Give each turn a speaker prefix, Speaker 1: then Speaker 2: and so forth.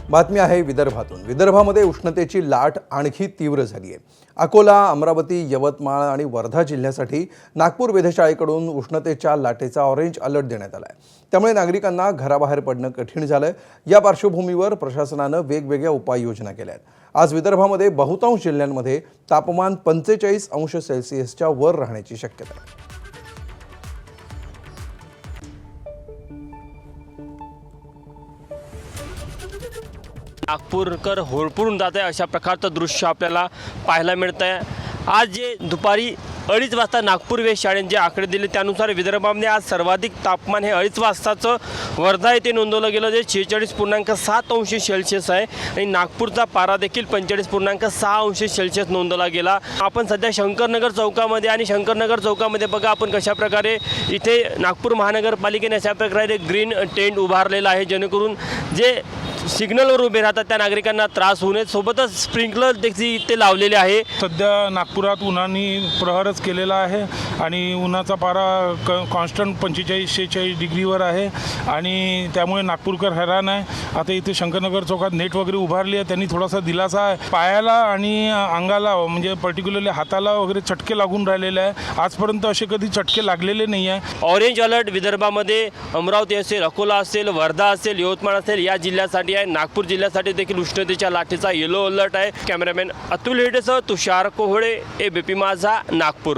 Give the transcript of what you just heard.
Speaker 1: बातमी आहे विदर्भातून। विदर्भामध्ये उष्णतेची लाट आणखी तीव्र झाली आहे। अकोला, अमरावती, यवतमाळ आणि वर्धा जिल्ह्यासाठी नागपूर वेधशाळेकडून उष्णतेच्या लाटेचा ऑरेंज अलर्ट देण्यात आला आहे। त्यामुळे नागरिकांना घराबाहेर पडणं कठीण झालंय। या पार्श्वभूमीवर प्रशासनानं वेगवेगळ्या उपाययोजना केल्या आहेत। आज विदर्भामध्ये बहुतांश जिल्ह्यांमध्ये तापमान 45 अंश सेल्सिअसच्या वर राहण्याची शक्यता आहे।
Speaker 2: नागपूरकर होरपळून जात आहे अशा प्रकारचं दृश्य आपल्याला पाहायला मिळत आहे। आज जे दुपारी 2:30 वाजता नागपूर वेधशाळेने जे आकडे दिले त्यानुसार विदर्भामध्ये आज सर्वाधिक तापमान हे 2:30 वाजताचं वर्धा येथे नोंदवलं गेलं, जे 46.7 अंश सेल्सिअस आहे आणि नागपूरचा पारा देखील 45.6 अंश सेल्सिअस नोंदवला गेला। आपण सध्या शंकरनगर चौकामध्ये आणि शंकरनगर चौकामध्ये बघा आपण कशा प्रकारे इथे नागपूर महानगरपालिकेने अशा प्रकारे ग्रीन टेंट उभारलेला आहे, जेणेकरून जे सिग्नलवर उभे राहतात त्या नागरिकांना त्रास होऊ नये। सोबतच स्प्रिंकलर देखील इथे लावलेले आहे।
Speaker 3: सध्या नागपुरात उन्हाने प्रहारच केलेला आहे आणि उन्हाचा पारा कॉन्स्टंट 45-46 डिग्रीवर आहे आणि त्यामुळे नागपूरकर हैराण आहे। आता इथे शंकरनगर चौकात नेट वगैरे उभारली आहे, त्यांनी थोडासा दिलासा आहे। पायाला आणि अंगाला म्हणजे पर्टिक्युलरली हाताला वगैरे चटके लागून राहिलेले आहे। आजपर्यंत असे कधी चटके लागलेले नाही आहे।
Speaker 2: ऑरेंज अलर्ट विदर्भामध्ये अमरावती असेल, अकोला असेल, वर्धा असेल, यवतमाळ असेल या जिल्ह्यासाठी आहे। नागपूर जिल्ह्यासाठी देखील उष्णतेच्या लाटेचा येलो अलर्ट आहे। कॅमेरामॅन अतुल हेडेसह तुषार कोहळे, ABP माझा, नागपूर।